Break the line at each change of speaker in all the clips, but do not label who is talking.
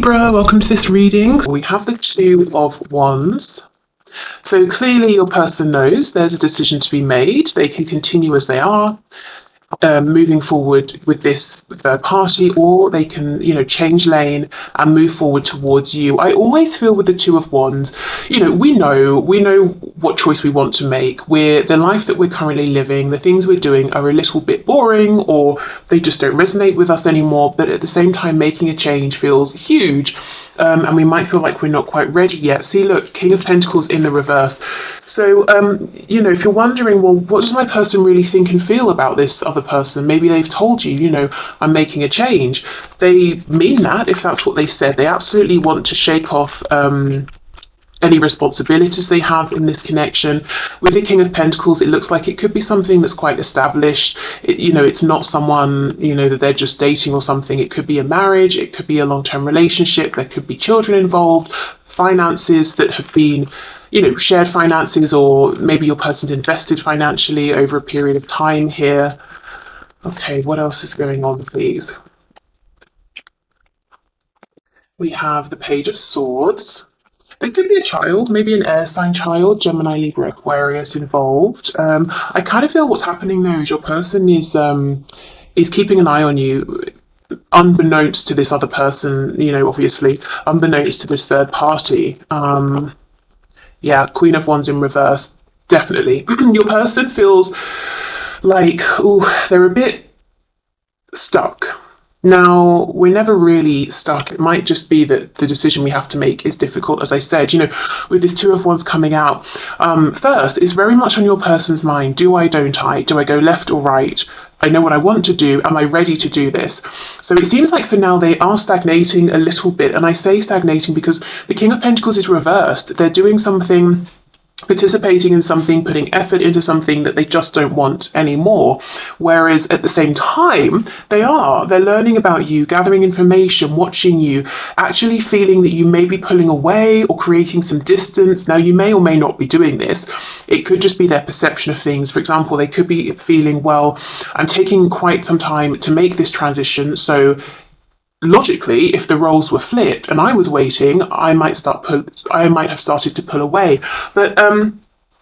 Libra, welcome to this reading. We have the Two of Wands. So clearly your person knows there's a decision to be made. They can continue as they are, moving forward with this third party, or they can, change lane and move forward towards you. I always feel with the Two of Wands, we know what choice we want to make. The life that we're currently living, the things we're doing are a little bit boring, or they just don't resonate with us anymore. But at the same time, making a change feels huge. And we might feel like we're not quite ready yet. See, look, King of Pentacles in the reverse. So, if you're wondering, well, what does my person really think and feel about this other person? Maybe they've told you, I'm making a change. They mean that, if that's what they said. They absolutely want to shake off any responsibilities they have in this connection. With the King of Pentacles, it looks like it could be something that's quite established. It's not someone, that they're just dating or something. It could be a marriage, it could be a long-term relationship, there could be children involved, finances that have been, shared finances, or maybe your person's invested financially over a period of time here. Okay, what else is going on, please? We have the Page of Swords. There could be a child, maybe an air sign child, Gemini, Libra, Aquarius involved. I kind of feel what's happening there is your person is keeping an eye on you, unbeknownst to this other person, obviously, unbeknownst to this third party. Yeah, Queen of Wands in reverse, definitely. Your person feels like, they're a bit stuck. Now, we're never really stuck. It might just be that the decision we have to make is difficult, as I said. With this Two of Wands coming out, first, it's very much on your person's mind. Do I, don't I? Do I go left or right? I know what I want to do. Am I ready to do this? So it seems like for now they are stagnating a little bit. And I say stagnating because the King of Pentacles is reversed. They're doing something, participating in something, putting effort into something that they just don't want anymore. Whereas at the same time, they're learning about you, gathering information, watching you, actually feeling that you may be pulling away or creating some distance. Now, you may or may not be doing this. It could just be their perception of things. For example, they could be feeling, well, I'm taking quite some time to make this transition, so logically, if the roles were flipped and I was waiting, I might have started to pull away. But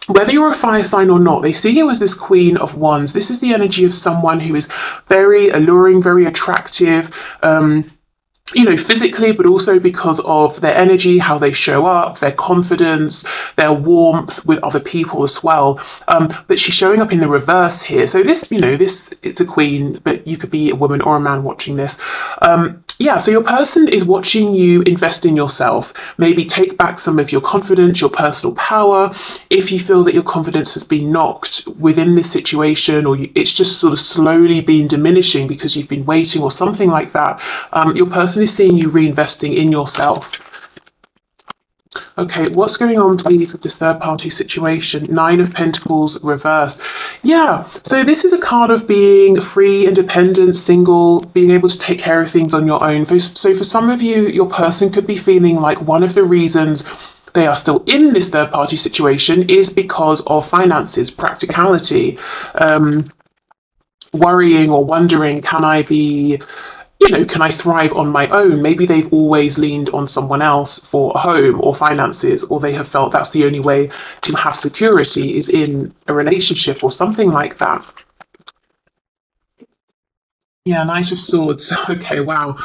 whether you're a fire sign or not, they see you as this Queen of Wands. This is the energy of someone who is very alluring, very attractive, physically, but also because of their energy, how they show up, their confidence, their warmth with other people as well. But she's showing up in the reverse here. So this, it's a queen, but you could be a woman or a man watching this. So your person is watching you invest in yourself. Maybe take back some of your confidence, your personal power. If you feel that your confidence has been knocked within this situation, or it's just sort of slowly been diminishing because you've been waiting or something like that, your person is seeing you reinvesting in yourself. Okay, what's going on, please, with this third party situation? Nine of Pentacles reversed. Yeah, so this is a card of being free, independent, single, being able to take care of things on your own. So for some of you, your person could be feeling like one of the reasons they are still in this third party situation is because of finances, practicality, worrying or wondering, can I thrive on my own? Maybe they've always leaned on someone else for a home or finances, or they have felt that's the only way to have security is in a relationship or something like that. Yeah, Knight of Swords. Okay, wow.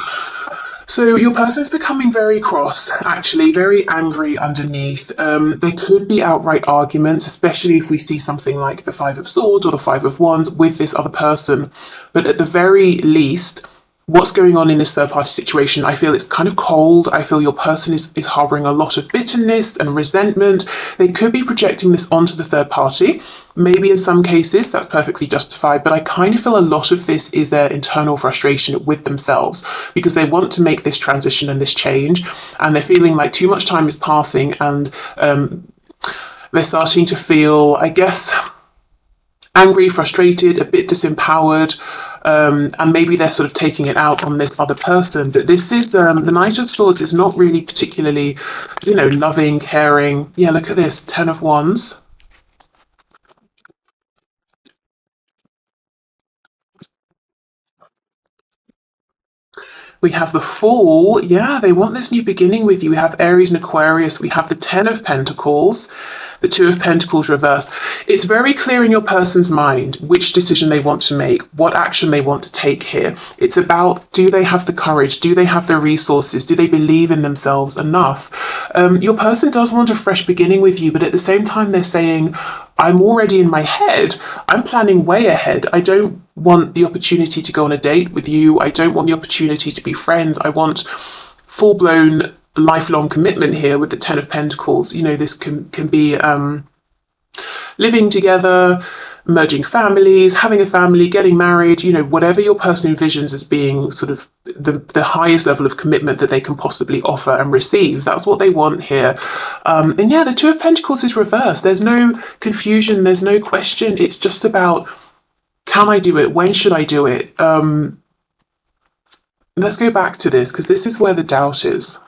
So your person's becoming very cross, actually, very angry underneath. There could be outright arguments, especially if we see something like the Five of Swords or the Five of Wands with this other person. But at the very least, what's going on in this third party situation, I feel it's kind of cold. I feel your person is harboring a lot of bitterness and resentment. They could be projecting this onto the third party. Maybe in some cases that's perfectly justified, but I kind of feel a lot of this is their internal frustration with themselves because they want to make this transition and this change, and they're feeling like too much time is passing, and they're starting to feel, I guess, angry, frustrated, a bit disempowered. And maybe they're sort of taking it out on this other person. But this is, the Knight of Swords is not really particularly, loving, caring. Yeah, look at this, Ten of Wands. We have the Fool. Yeah, they want this new beginning with you. We have Aries and Aquarius. We have the Ten of Pentacles, the Two of Pentacles reversed. It's very clear in your person's mind which decision they want to make, what action they want to take here. It's about, do they have the courage? Do they have the resources? Do they believe in themselves enough? Your person does want a fresh beginning with you, but at the same time, they're saying, I'm already in my head. I'm planning way ahead. I don't want the opportunity to go on a date with you. I don't want the opportunity to be friends. I want full-blown lifelong commitment here with the Ten of Pentacles. You know, this can be living together, merging families, having a family, getting married, you know, whatever your person envisions as being sort of the highest level of commitment that they can possibly offer and receive. That's what they want here. And yeah, the Two of Pentacles is reversed. There's no confusion. There's no question. It's just about, can I do it? When should I do it? Let's go back to this, because this is where the doubt is.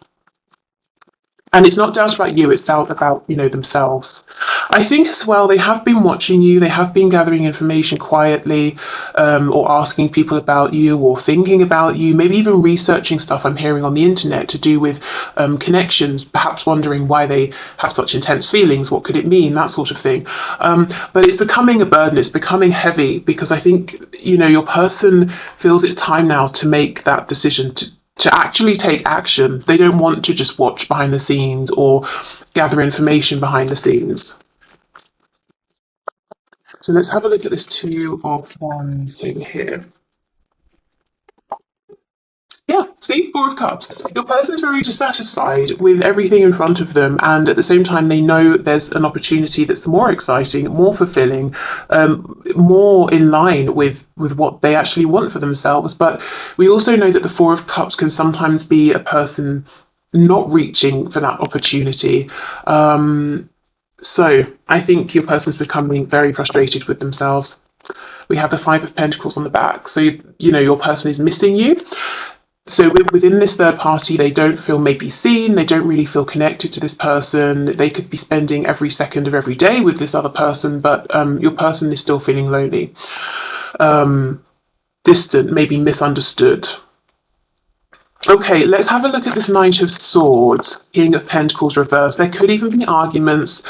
And it's not doubt about you, it's doubt about, you know, themselves. I think as well, they have been watching you, they have been gathering information quietly, or asking people about you, or thinking about you, maybe even researching stuff I'm hearing on the internet to do with connections, perhaps wondering why they have such intense feelings, what could it mean, that sort of thing. But it's becoming a burden, it's becoming heavy, because I think, you know, your person feels it's time now to make that decision, to actually take action. They don't want to just watch behind the scenes or gather information behind the scenes. So let's have a look at this Two of Wands over here. Yeah, see, Four of Cups. Your person's very dissatisfied with everything in front of them, and at the same time, they know there's an opportunity that's more exciting, more fulfilling, more in line with what they actually want for themselves. But we also know that the Four of Cups can sometimes be a person not reaching for that opportunity. So I think your person's becoming very frustrated with themselves. We have the Five of Pentacles on the back. So, you know, your person is missing you. So within this third party, they don't feel maybe seen, they don't really feel connected to this person. They could be spending every second of every day with this other person, but your person is still feeling lonely, distant, maybe misunderstood. Okay, let's have a look at this Knight of Swords, King of Pentacles reversed. There could even be arguments.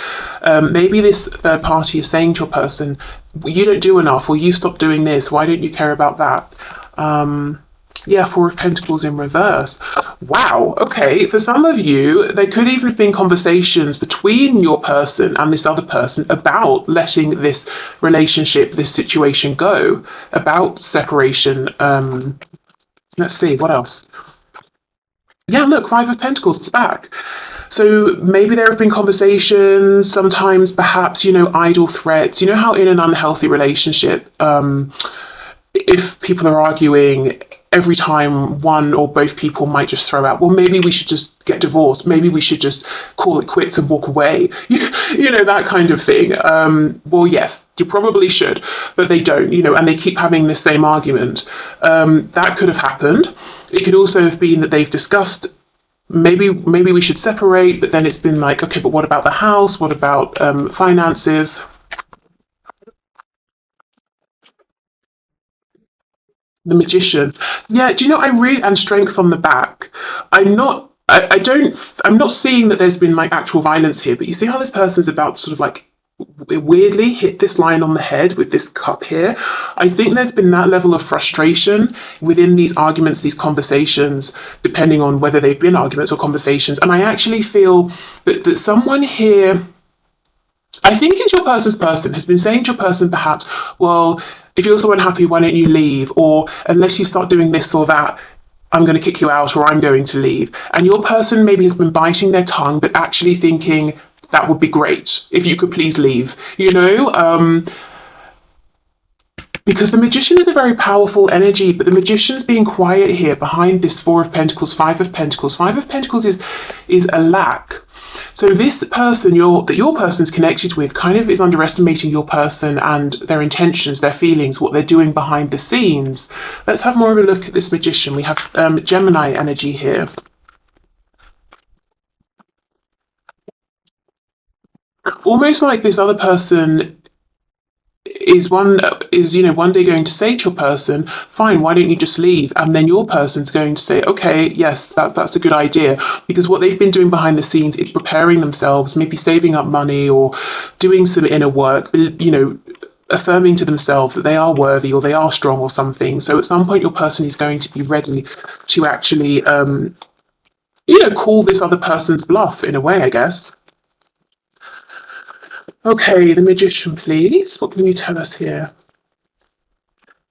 Maybe this third party is saying to your person, you don't do enough, or you stop doing this, why don't you care about that? Yeah, Four of Pentacles in reverse. Wow, okay, for some of you, there could even have been conversations between your person and this other person about letting this relationship, this situation go, about separation. Let's see, what else? Yeah, look, Five of Pentacles, it's back. So maybe there have been conversations, sometimes perhaps, you know, idle threats. You know how in an unhealthy relationship, if people are arguing, every time one or both people might just throw out, well, maybe we should just get divorced, maybe we should just call it quits and walk away, you know, that kind of thing. Well, yes, you probably should, but they don't, you know, and they keep having the same argument. That could have happened. It could also have been that they've discussed, maybe we should separate, but then it's been like, okay, but what about the house? What about finances? The Magician. Yeah, do you know, and Strength on the back. I'm not seeing that there's been like actual violence here, but you see how this person's about to sort of like weirdly hit this line on the head with this cup here. I think there's been that level of frustration within these arguments, these conversations, depending on whether they've been arguments or conversations. And I actually feel that someone here, I think it's your person's person, has been saying to your person perhaps, well, if you're so unhappy, why don't you leave? Or unless you start doing this or that, I'm going to kick you out, or I'm going to leave. And your person maybe has been biting their tongue, but actually thinking, that would be great if you could please leave, you know? Because the Magician is a very powerful energy, but the Magician's being quiet here behind this Four of Pentacles, Five of Pentacles. Five of Pentacles is a lack. So this person that your person's connected with kind of is underestimating your person and their intentions, their feelings, what they're doing behind the scenes. Let's have more of a look at this Magician. We have Gemini energy here. Almost like this other person one day going to say to your person, fine, why don't you just leave? And then your person's going to say, okay, yes, that's a good idea, because what they've been doing behind the scenes is preparing themselves, maybe saving up money or doing some inner work, affirming to themselves that they are worthy or they are strong or something. So at some point your person is going to be ready to actually call this other person's bluff in a way, I guess. Okay, the Magician, please. What can you tell us here?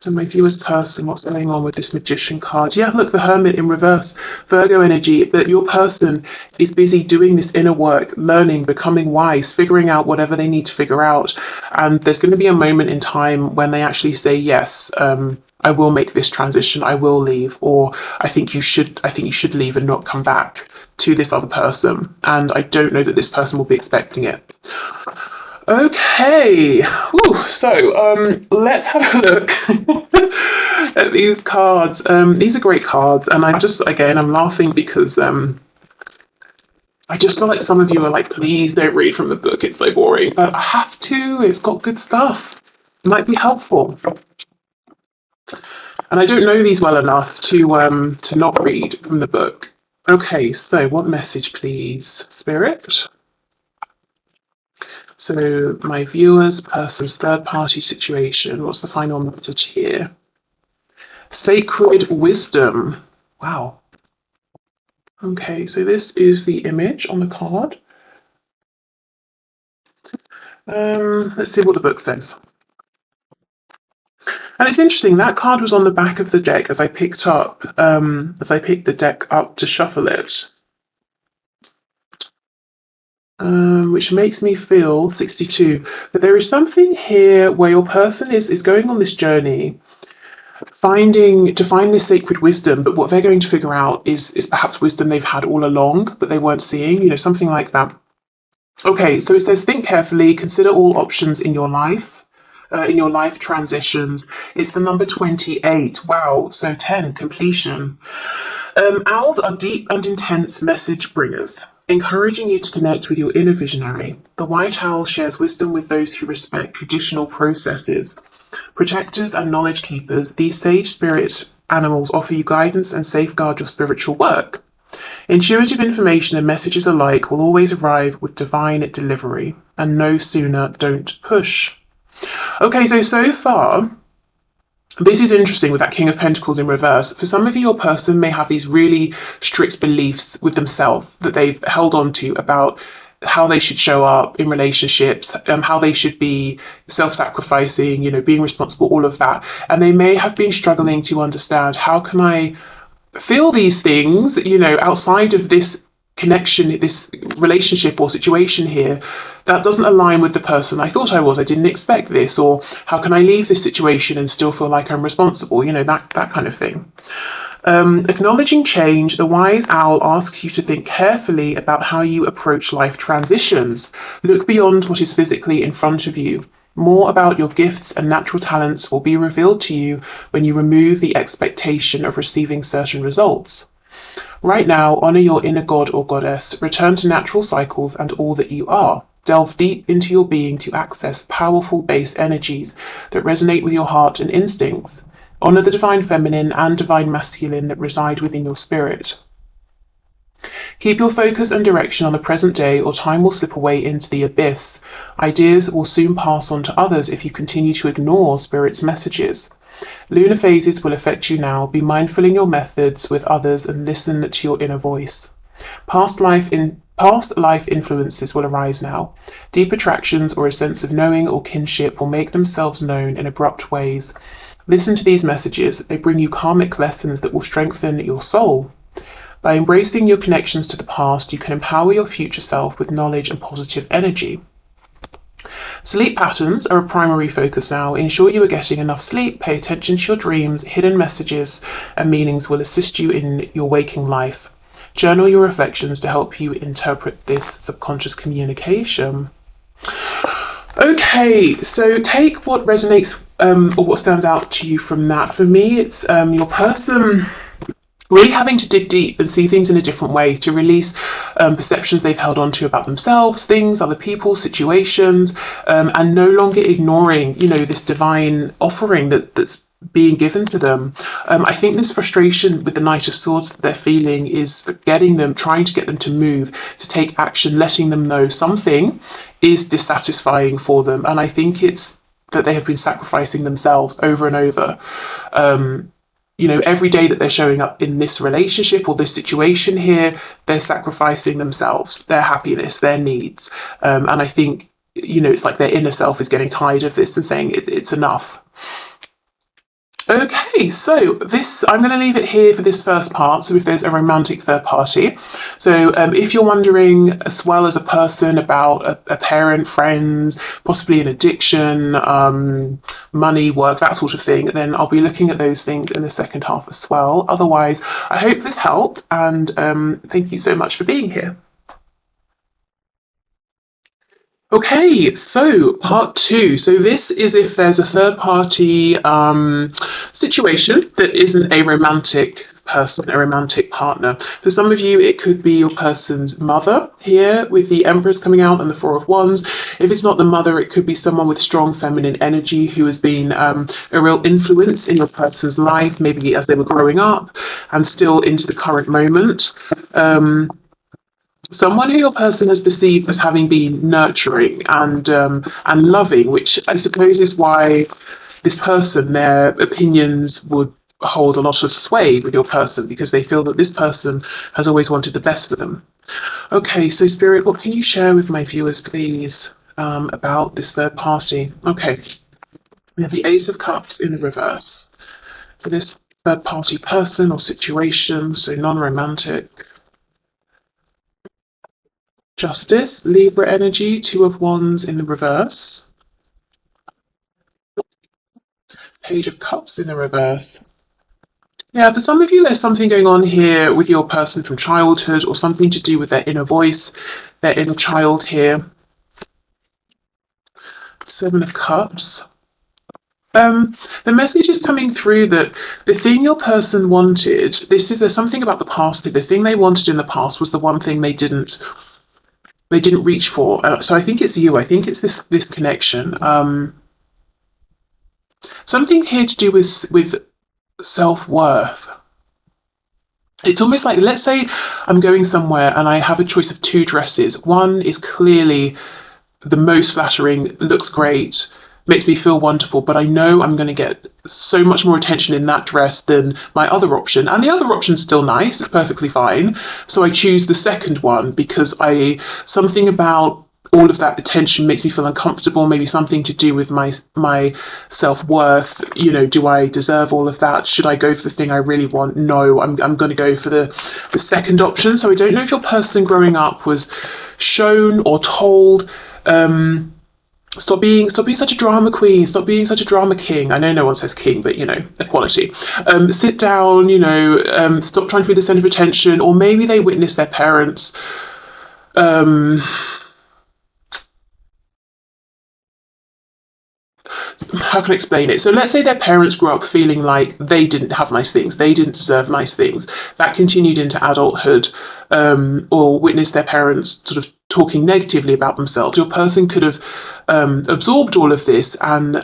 So my viewer's person, what's going on with this Magician card? Yeah, look, the Hermit in reverse. Virgo energy, but your person is busy doing this inner work, learning, becoming wise, figuring out whatever they need to figure out. And there's going to be a moment in time when they actually say, yes, I will make this transition, I will leave, or I think you should leave and not come back to this other person. And I don't know that this person will be expecting it. Okay, so let's have a look at these cards. These are great cards, and I'm laughing because I just feel like some of you are like, please don't read from the book, it's so boring. But I have to, it's got good stuff. It might be helpful. And I don't know these well enough to not read from the book. Okay, so what message, please, Spirit? So my viewers, person's third-party situation. What's the final message here? Sacred wisdom. Wow. Okay, so this is the image on the card. Let's see what the book says. And it's interesting, that card was on the back of the deck as I picked the deck up to shuffle it. Which makes me feel 62 that there is something here where your person is going on this journey to find this sacred wisdom, but what they're going to figure out is perhaps wisdom they've had all along but they weren't seeing, something like that. Okay, so it says, think carefully, consider all options in your life transitions. It's the number 28. Wow, so 10, completion. Owls are deep and intense message bringers, encouraging you to connect with your inner visionary. The white owl shares wisdom with those who respect traditional processes. Protectors and knowledge keepers, these sage spirit animals offer you guidance and safeguard your spiritual work. Intuitive information and messages alike will always arrive with divine delivery, and no sooner, don't push. Okay, so far, this is interesting with that King of Pentacles in reverse. For some of you, your person may have these really strict beliefs with themselves that they've held on to about how they should show up in relationships, how they should be self-sacrificing, being responsible, all of that. And they may have been struggling to understand, how can I feel these things, outside of this connection, this relationship or situation here, that doesn't align with the person I thought I was. I didn't expect this. Or how can I leave this situation and still feel like I'm responsible? That kind of thing. Acknowledging change, the wise owl asks you to think carefully about how you approach life transitions. Look beyond what is physically in front of you. More about your gifts and natural talents will be revealed to you when you remove the expectation of receiving certain results. Right now, honor your inner god or goddess, return to natural cycles and all that you are. Delve deep into your being to access powerful base energies that resonate with your heart and instincts. Honor the divine feminine and divine masculine that reside within your spirit. Keep your focus and direction on the present day, or time will slip away into the abyss. Ideas will soon pass on to others if you continue to ignore Spirit's messages. Lunar phases will affect you now. Be mindful in your methods with others and listen to your inner voice. Past life influences will arise now. Deep attractions or a sense of knowing or kinship will make themselves known in abrupt ways. Listen to these messages. They bring you karmic lessons that will strengthen your soul. By embracing your connections to the past, you can empower your future self with knowledge and positive energy. Sleep patterns are a primary focus now. Ensure you are getting enough sleep, pay attention to your dreams, hidden messages and meanings will assist you in your waking life. Journal your reflections to help you interpret this subconscious communication. Okay, so take what resonates or what stands out to you from that. For me, it's your person really having to dig deep and see things in a different way, to release perceptions they've held on to about themselves, things, other people, situations, and no longer ignoring, this divine offering that's being given to them. I think this frustration with the Knight of Swords that they're feeling is trying to get them to move, to take action, letting them know something is dissatisfying for them. And I think it's that they have been sacrificing themselves over and over. Every day that they're showing up in this relationship or this situation here, they're sacrificing themselves, their happiness, their needs. And I think, it's like their inner self is getting tired of this and saying it's enough. Okay, so I'm going to leave it here for this first part. So if there's a romantic third party, so if you're wondering as well as a person about a parent, friends, possibly an addiction, money, work, that sort of thing, then I'll be looking at those things in the second half as well. Otherwise, I hope this helped, and thank you so much for being here. Okay, so part 2. So this is if there's a third party situation that isn't a romantic person, a romantic partner. For some of you, it could be your person's mother here with the Empress coming out and the Four of Wands. If it's not the mother, it could be someone with strong feminine energy who has been a real influence in your person's life, maybe as they were growing up and still into the current moment. Someone who your person has perceived as having been nurturing and loving, which I suppose is why this person, their opinions would hold a lot of sway with your person, because they feel that this person has always wanted the best for them. Okay, so Spirit, what can you share with my viewers, please, about this third party? Okay, we have the Ace of Cups in the reverse for this third party person or situation, so non-romantic. Justice, Libra energy, Two of Wands in the reverse. Page of Cups in the reverse. Yeah, for some of you, there's something going on here with your person from childhood, or something to do with their inner voice, their inner child here. Seven of Cups. The message is coming through that the thing your person wanted, there's something about the past, the thing they wanted in the past was the one thing they didn't reach for. So I think it's you. I think it's this connection. Something here to do with self-worth. It's almost like, let's say I'm going somewhere and I have a choice of 2 dresses. One is clearly the most flattering, looks great, makes me feel wonderful, but I know I'm going to get so much more attention in that dress than my other option. And the other option's still nice, it's perfectly fine. So I choose the second one because something about all of that attention makes me feel uncomfortable, maybe something to do with my self-worth. Do I deserve all of that? Should I go for the thing I really want? No, I'm going to go for the second option. So I don't know if your person growing up was shown or told, Stop being such a drama queen. Stop being such a drama king. I know no one says king, but equality. Sit down. Stop trying to be the centre of attention. Or maybe they witnessed their parents. How can I explain it? So let's say their parents grew up feeling like they didn't have nice things, they didn't deserve nice things. That continued into adulthood, or witnessed their parents sort of talking negatively about themselves. Your person could have absorbed all of this and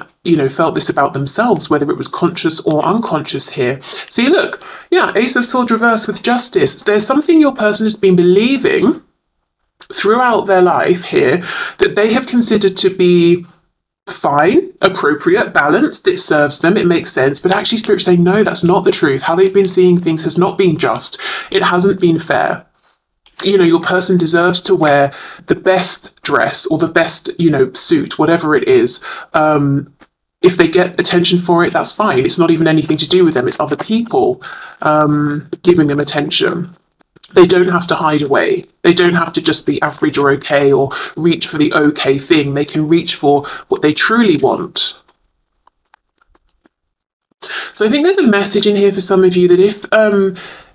felt this about themselves, whether it was conscious or unconscious here. See, look, yeah, Ace of Swords reversed with Justice. There's something your person has been believing throughout their life here that they have considered to be fine, appropriate, balanced, it serves them, it makes sense, but actually Spirit saying no, that's not the truth. How they've been seeing things has not been just, it hasn't been fair. Your person deserves to wear the best dress or the best suit, whatever it is. If they get attention for it, that's fine. It's not even anything to do with them, it's other people giving them attention. They don't have to hide away. They don't have to just be average or okay or reach for the okay thing. They can reach for what they truly want. So I think there's a message in here for some of you that if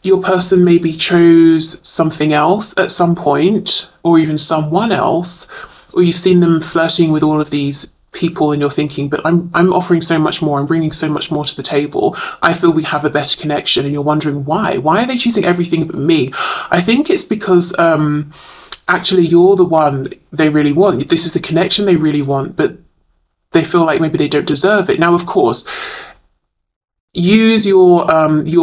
your person maybe chose something else at some point, or even someone else, or you've seen them flirting with all of these people and you're thinking, but I'm offering so much more, I'm bringing so much more to the table, I feel we have a better connection, and you're wondering why are they choosing everything but me? I think it's because actually you're the one they really want. This is the connection they really want, but they feel like maybe they don't deserve it. Now, of course, use your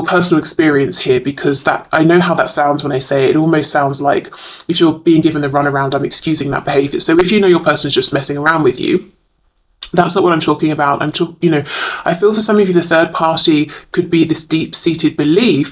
personal experience here, because that, I know how that sounds when I say it. It almost sounds like if you're being given the runaround, I'm excusing that behavior. So if you know your person's just messing around with you, that's not what I'm talking about. I feel for some of you, the third party could be this deep-seated belief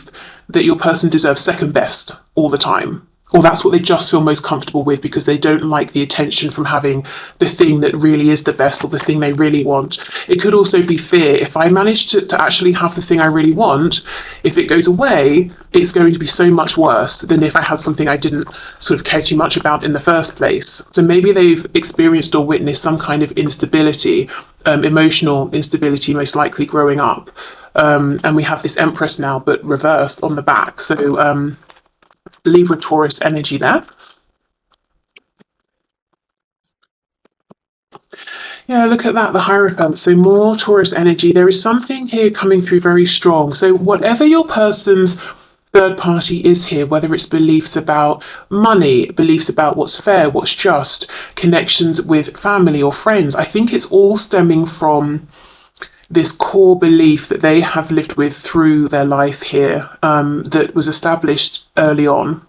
that your person deserves second best all the time. Or that's what they just feel most comfortable with, because they don't like the attention from having the thing that really is the best, or the thing they really want. It could also be fear. If I manage to actually have the thing I really want, if it goes away, it's going to be so much worse than if I had something I didn't sort of care too much about in the first place. So maybe they've experienced or witnessed some kind of instability, emotional instability, most likely growing up. And we have this Empress now, but reversed on the back. So Libra Taurus energy there. Yeah, look at that, the Hierophant. So more Taurus energy. There is something here coming through very strong. So whatever your person's third party is here, whether it's beliefs about money, beliefs about what's fair, what's just, connections with family or friends, I think it's all stemming from this core belief that they have lived with through their life here, that was established early on.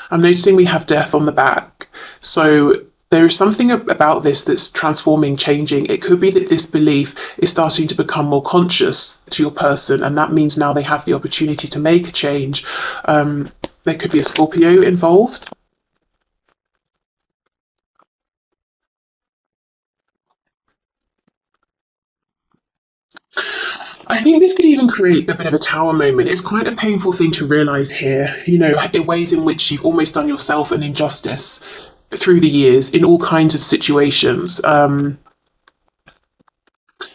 I'm noticing we have death on the back. So there is something about this that's transforming, changing. It could be that this belief is starting to become more conscious to your person, and that means now they have the opportunity to make a change. There could be a Scorpio involved. I think this could even create a bit of a tower moment. It's quite a painful thing to realise here, in ways in which you've almost done yourself an injustice through the years in all kinds of situations.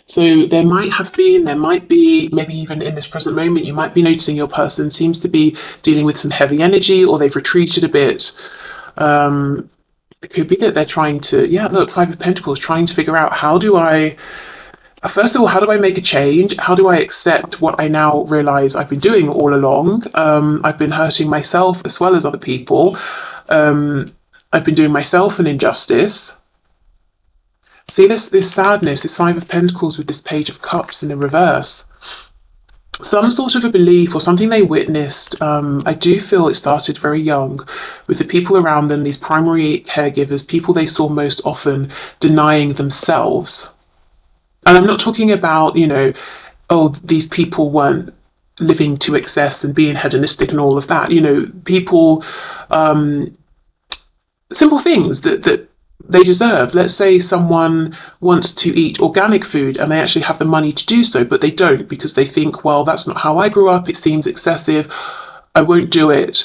So there might be, maybe even in this present moment, you might be noticing your person seems to be dealing with some heavy energy, or they've retreated a bit. It could be that they're trying to, look, Five of Pentacles, trying to figure out first of all, how do I make a change? How do I accept what I now realise I've been doing all along? I've been hurting myself as well as other people. I've been doing myself an injustice. See this sadness, this Five of Pentacles with this Page of Cups in the reverse. Some sort of a belief or something they witnessed. I do feel it started very young with the people around them, these primary caregivers, people they saw most often denying themselves. And I'm not talking about, these people weren't living to excess and being hedonistic and all of that. People, simple things that they deserve. Let's say someone wants to eat organic food and they actually have the money to do so, but they don't, because they think, well, that's not how I grew up. It seems excessive. I won't do it.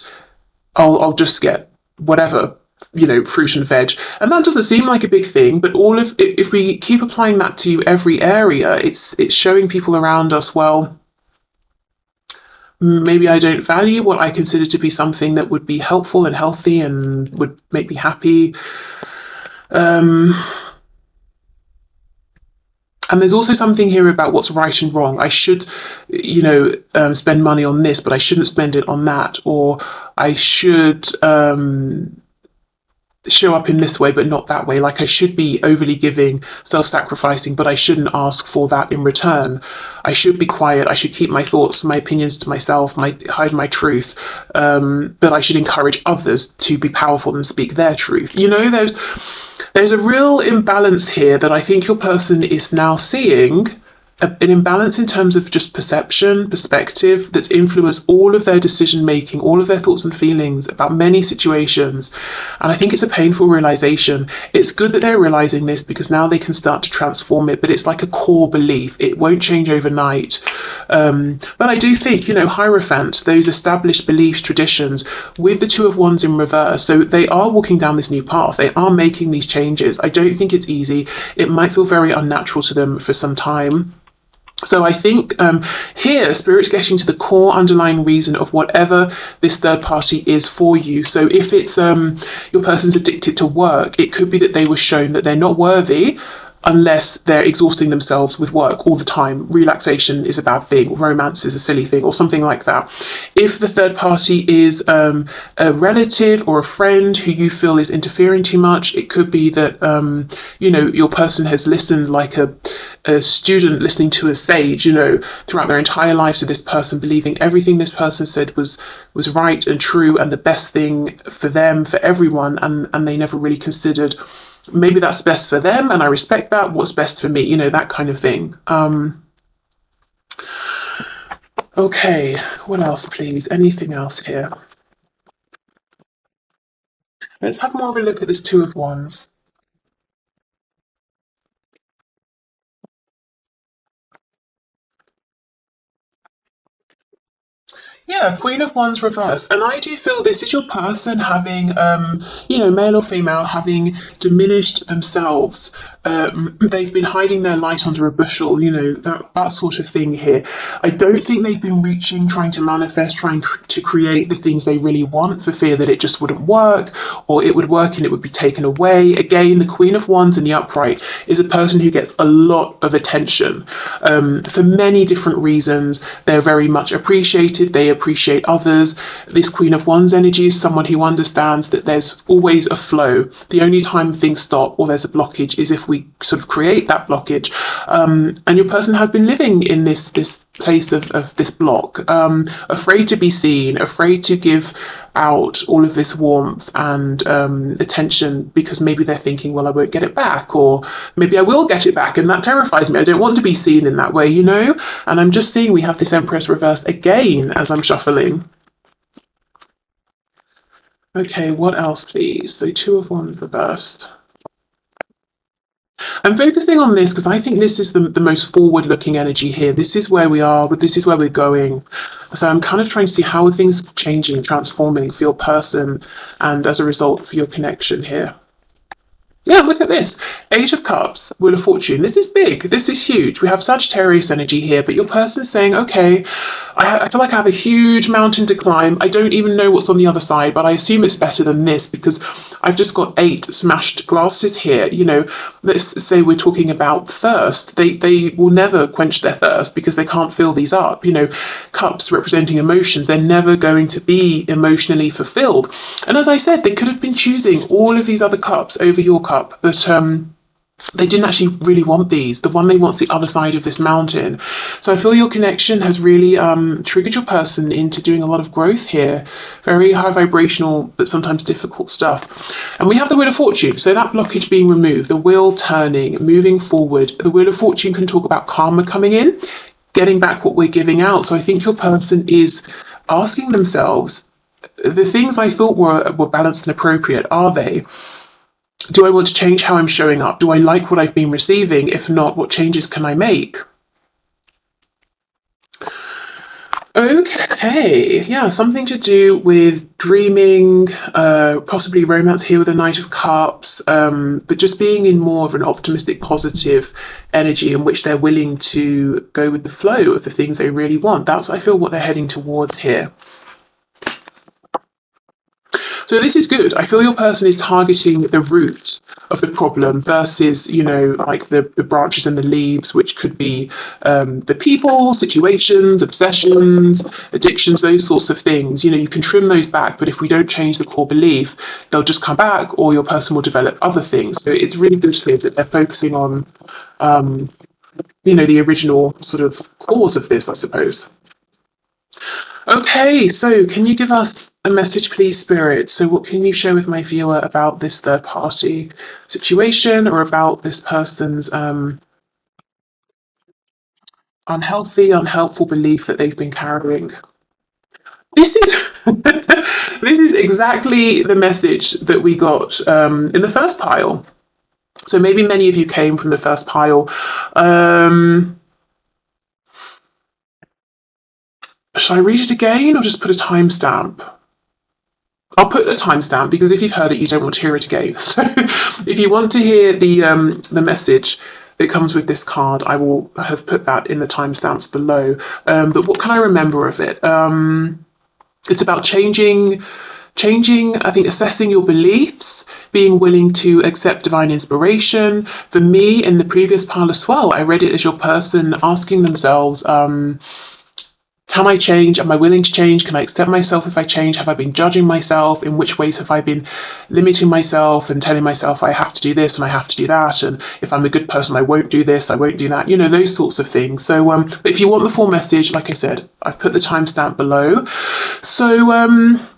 I'll just get whatever, fruit and veg. And that doesn't seem like a big thing, but if we keep applying that to every area, it's showing people around us, well, maybe I don't value what I consider to be something that would be helpful and healthy and would make me happy. And there's also something here about what's right and wrong. I should, spend money on this, but I shouldn't spend it on that. Or I should show up in this way, but not that way. Like I should be overly giving, self-sacrificing, but I shouldn't ask for that in return. I should be quiet. I should keep my thoughts, my opinions to myself, hide my truth. But I should encourage others to be powerful and speak their truth. There's a real imbalance here that I think your person is now seeing, an imbalance in terms of just perception, perspective, that's influenced all of their decision making, all of their thoughts and feelings about many situations. And I think it's a painful realization. It's good that they're realizing this, because now they can start to transform it, but it's like a core belief. It won't change overnight. But I do think, Hierophant, those established beliefs, traditions, with the Two of Wands in reverse, so they are walking down this new path. They are making these changes. I don't think it's easy. It might feel very unnatural to them for some time. So I think here, Spirit's getting to the core underlying reason of whatever this third party is for you. So if it's your person's addicted to work, it could be that they were shown that they're not worthy unless they're exhausting themselves with work all the time. Relaxation is a bad thing, romance is a silly thing, or something like that. If the third party is a relative or a friend who you feel is interfering too much, it could be that your person has listened like a student listening to a sage, throughout their entire life, to this person, believing everything this person said was right and true and the best thing for them, for everyone, and they never really considered maybe that's best for them and I respect that, what's best for me, that kind of thing. Okay, what else, please? Anything else here? Let's have more of a look at this Two of Wands. Yeah, Queen of Wands reversed. And I do feel this is your person having, male or female, having diminished themselves. They've been hiding their light under a bushel, that sort of thing here. I don't think they've been reaching, trying to manifest, trying to create the things they really want for fear that it just wouldn't work, or it would work and it would be taken away. Again, the Queen of Wands in the upright is a person who gets a lot of attention for many different reasons. They're very much appreciated. They appreciate others. This Queen of Wands energy is someone who understands that there's always a flow. The only time things stop or there's a blockage is if we sort of create that blockage. And your person has been living in this place of this block, afraid to be seen, afraid to give out all of this warmth and attention, because maybe they're thinking, well, I won't get it back, or maybe I will get it back, and that terrifies me. I don't want to be seen in that way, And I'm just seeing we have this Empress reversed again as I'm shuffling. Okay, what else, please? So Two of Wands reversed. I'm focusing on this because I think this is the most forward-looking energy here. This is where we are, but this is where we're going. So I'm kind of trying to see how are things changing, transforming for your person, and as a result for your connection here. Yeah, look at this. Age of Cups, Wheel of Fortune. This is big. This is huge. We have Sagittarius energy here, but your person is saying, okay, I feel like I have a huge mountain to climb. I don't even know what's on the other side, but I assume it's better than this because I've just got 8 smashed glasses here. Let's say we're talking about thirst. They will never quench their thirst because they can't fill these up. Cups representing emotions. They're never going to be emotionally fulfilled. And as I said, they could have been choosing all of these other cups over your cup, but they didn't actually really want these. The one they want's the other side of this mountain. So I feel your connection has really triggered your person into doing a lot of growth here. Very high vibrational, but sometimes difficult stuff. And we have the Wheel of Fortune. So that blockage being removed, the wheel turning, moving forward. The Wheel of Fortune can talk about karma coming in, getting back what we're giving out. So I think your person is asking themselves, the things I thought were balanced and appropriate, are they? Do I want to change how I'm showing up? Do I like what I've been receiving? If not, what changes can I make? Okay, yeah, something to do with dreaming, possibly romance here with a Knight of Cups, but just being in more of an optimistic, positive energy in which they're willing to go with the flow of the things they really want. That's, I feel, what they're heading towards here. So this is good. I feel your person is targeting the root of the problem versus, like the branches and the leaves, which could be the people, situations, obsessions, addictions, those sorts of things. You can trim those back, but if we don't change the core belief, they'll just come back, or your person will develop other things. So it's really good here that they're focusing on, the original sort of cause of this, I suppose. Okay, so can you give us a message, please, Spirit? So what can you share with my viewer about this third party situation, or about this person's unhelpful belief that they've been carrying? This is this is exactly the message that we got in the first pile. So maybe many of you came from the first pile. Should I read it again, or just put a timestamp? I'll put a timestamp because if you've heard it, you don't want to hear it again. So if you want to hear the message, that comes with this card. I will have put that in the timestamps below. But what can I remember of it? It's about changing, I think, assessing your beliefs, being willing to accept divine inspiration. For me, in the previous pile as well, I read it as your person asking themselves, can I change? Am I willing to change? Can I accept myself if I change? Have I been judging myself? In which ways have I been limiting myself and telling myself I have to do this and I have to do that? And if I'm a good person, I won't do this, I won't do that, you know, those sorts of things. So but if you want the full message, like I said, I've put the timestamp below. So